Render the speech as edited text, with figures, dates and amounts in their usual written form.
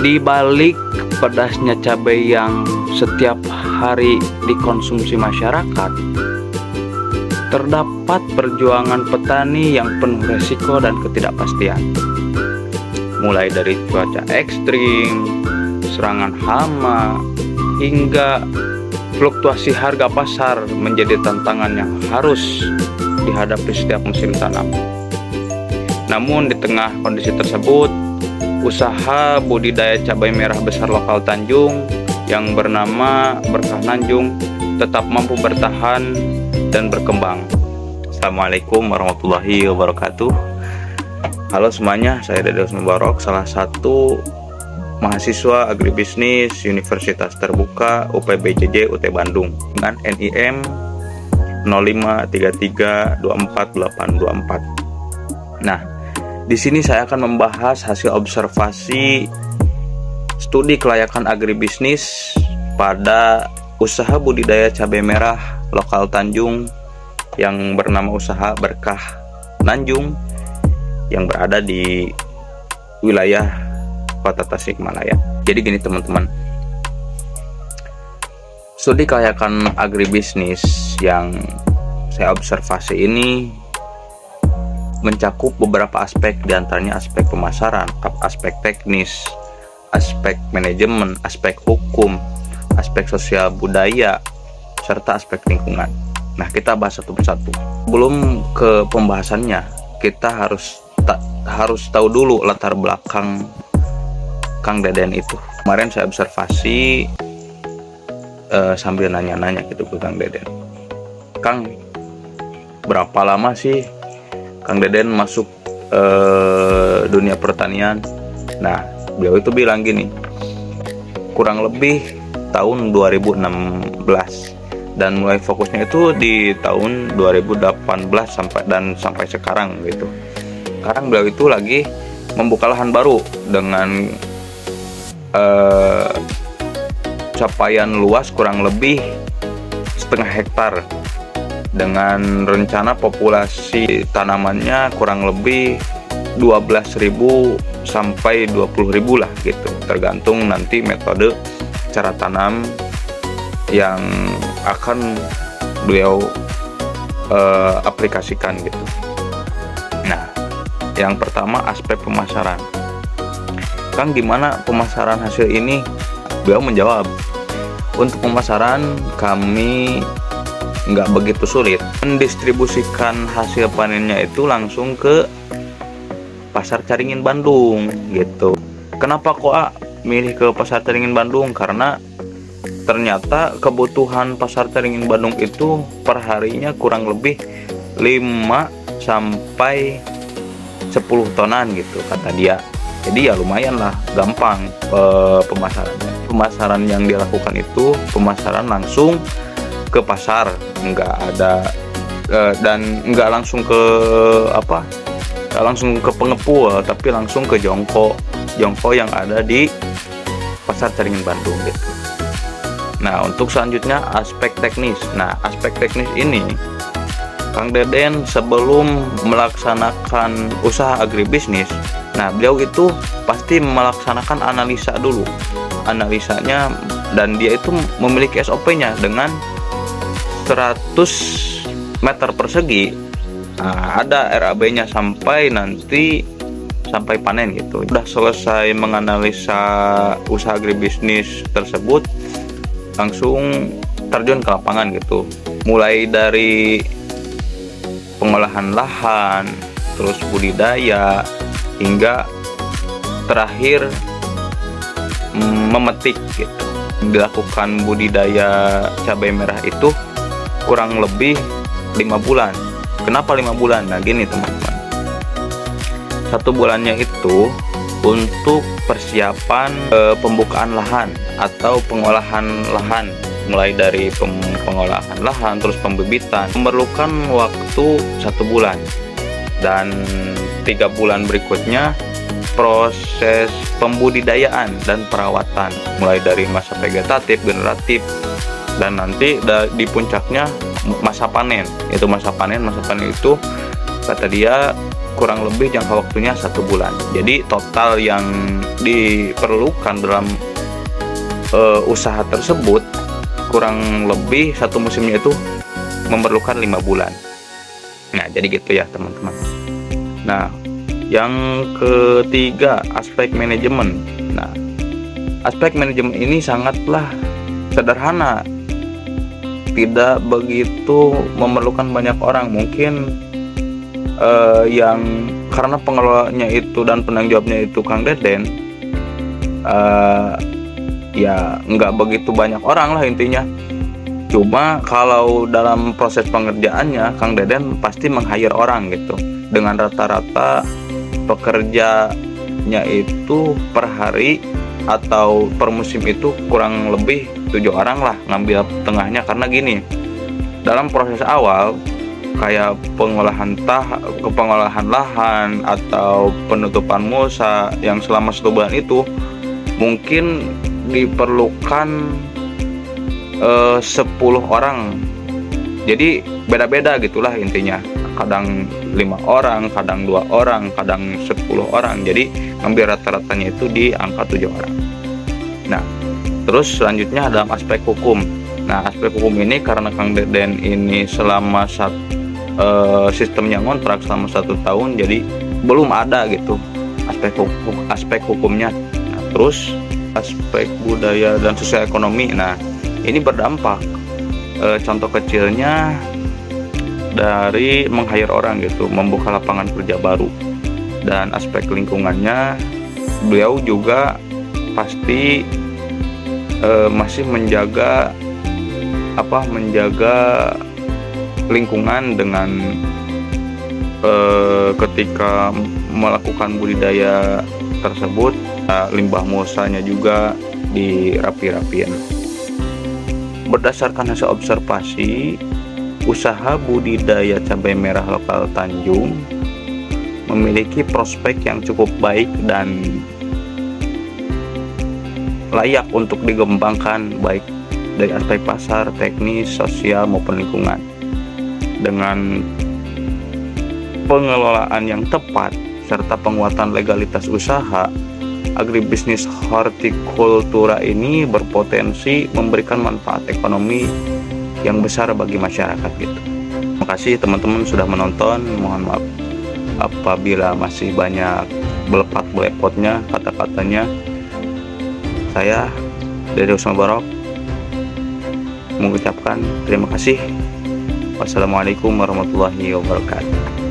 Di balik pedasnya cabai yang setiap hari dikonsumsi masyarakat, terdapat perjuangan petani yang penuh resiko dan ketidakpastian. Mulai dari cuaca ekstrim, serangan hama, hingga fluktuasi harga pasar menjadi tantangan yang harus dihadapi setiap musim tanam. Namun di tengah kondisi tersebut, usaha budidaya cabai merah besar lokal Tanjung yang bernama Berkah Nanjung tetap mampu bertahan dan berkembang. Assalamualaikum warahmatullahi wabarakatuh. Halo semuanya, saya Dedos Mubarok, salah satu mahasiswa agribisnis Universitas Terbuka UPBJJ UT Bandung dengan NIM 0533242824. Nah, di sini saya akan membahas hasil observasi studi kelayakan agribisnis pada usaha budidaya cabai merah lokal Tanjung yang bernama usaha Berkah Nanjung yang berada di wilayah Kota Tasikmalaya. Jadi gini teman-teman, studi kelayakan agribisnis yang saya observasi ini mencakup beberapa aspek, diantaranya aspek pemasaran, aspek teknis, aspek manajemen, aspek hukum, aspek sosial budaya, serta aspek lingkungan. Nah, kita bahas satu persatu. Sebelum ke pembahasannya, kita harus tahu dulu latar belakang Kang Deden itu. Kemarin saya observasi sambil nanya-nanya gitu ke Kang Deden. Kang, berapa lama sih Kang Deden masuk dunia pertanian? Nah, beliau itu bilang gini, kurang lebih tahun 2016, dan mulai fokusnya itu di tahun 2018 sampai sekarang gitu. Sekarang beliau itu lagi membuka lahan baru dengan capaian luas kurang lebih 0,5 hektar dengan rencana populasi tanamannya kurang lebih 12.000 sampai 20.000 lah gitu, tergantung nanti metode cara tanam yang akan beliau aplikasikan gitu. Nah, yang pertama aspek pemasaran. Kang, gimana pemasaran hasil ini? Beliau menjawab, untuk pemasaran kami nggak begitu sulit. Mendistribusikan hasil panennya itu langsung ke pasar Caringin Bandung gitu. Kenapa kok milih ke pasar Caringin Bandung? Karena ternyata kebutuhan pasar Caringin Bandung itu per harinya kurang lebih 5 sampai 10 tonan gitu kata dia. Jadi ya lumayan lah, gampang pemasarannya. Pemasaran yang dilakukan itu pemasaran langsung ke pasar, nggak ada dan nggak langsung ke langsung ke pengepul, tapi langsung ke jongko yang ada di pasar Caringin Bandung gitu. Nah, untuk selanjutnya aspek teknis. Nah, aspek teknis ini Kang Deden sebelum melaksanakan usaha agribisnis, nah beliau itu pasti melaksanakan analisa dulu. Analisanya, dan dia itu memiliki SOP-nya dengan 100 meter persegi. Nah, ada RAB-nya sampai panen gitu. Udah selesai menganalisa usaha agribisnis tersebut, langsung terjun ke lapangan gitu. Mulai dari pengolahan lahan, terus budidaya, hingga terakhir memetik gitu. Dilakukan budidaya cabai merah itu kurang lebih 5 bulan. Kenapa 5 bulan? Nah gini teman-teman, 1 bulannya itu untuk persiapan pembukaan lahan atau pengolahan lahan, mulai dari pengolahan lahan terus pembibitan, memerlukan waktu 1 bulan, dan 3 bulan berikutnya proses pembudidayaan dan perawatan, mulai dari masa vegetatif, generatif, dan nanti di puncaknya masa panen. Masa panen itu kata dia kurang lebih jangka waktunya 1 bulan. Jadi total yang diperlukan dalam usaha tersebut kurang lebih satu musimnya itu memerlukan 5 bulan. Nah, jadi gitu ya teman-teman. Nah, yang ketiga, aspek manajemen. Nah, aspek manajemen ini sangatlah sederhana, tidak begitu memerlukan banyak orang. Mungkin yang karena pengelolanya itu dan penanggung jawabnya itu Kang Deden, ya nggak begitu banyak orang lah intinya. Cuma kalau dalam proses pengerjaannya Kang Deden pasti meng-hire orang gitu, dengan rata-rata pekerjanya itu per hari atau per musim itu kurang lebih 7 orang lah, ngambil tengahnya. Karena gini, dalam proses awal kayak pengolahan lahan atau penutupan mulsa yang selama 1 bulan itu mungkin diperlukan 10 orang. Jadi beda-beda gitulah intinya, kadang 5 orang, kadang 2 orang, kadang 10 orang. Jadi ngambil rata-ratanya itu di angka 7 orang. Nah, terus selanjutnya dalam aspek hukum. Nah, aspek hukum ini karena Kang Deden ini selama sistemnya ngontrak selama 1 tahun, jadi belum ada gitu aspek hukumnya. Nah, terus aspek budaya dan sosial ekonomi. Nah, ini berdampak. Contoh kecilnya dari meng-hire orang gitu, membuka lapangan kerja baru. Dan aspek lingkungannya, beliau juga pasti masih menjaga lingkungan dengan ketika melakukan budidaya tersebut, limbah mulsanya juga dirapi-rapiin. Berdasarkan hasil observasi, usaha budidaya cabai merah lokal Tanjung memiliki prospek yang cukup baik dan layak untuk dikembangkan, baik dari aspek pasar, teknis, sosial maupun lingkungan. Dengan pengelolaan yang tepat serta penguatan legalitas usaha, agribisnis hortikultura ini berpotensi memberikan manfaat ekonomi yang besar bagi masyarakat gitu. Terima kasih teman-teman sudah menonton. Mohon maaf apabila masih banyak belepot-belepotnya kata-katanya. Saya dari Usman Barok mengucapkan terima kasih. Wassalamualaikum warahmatullahi wabarakatuh.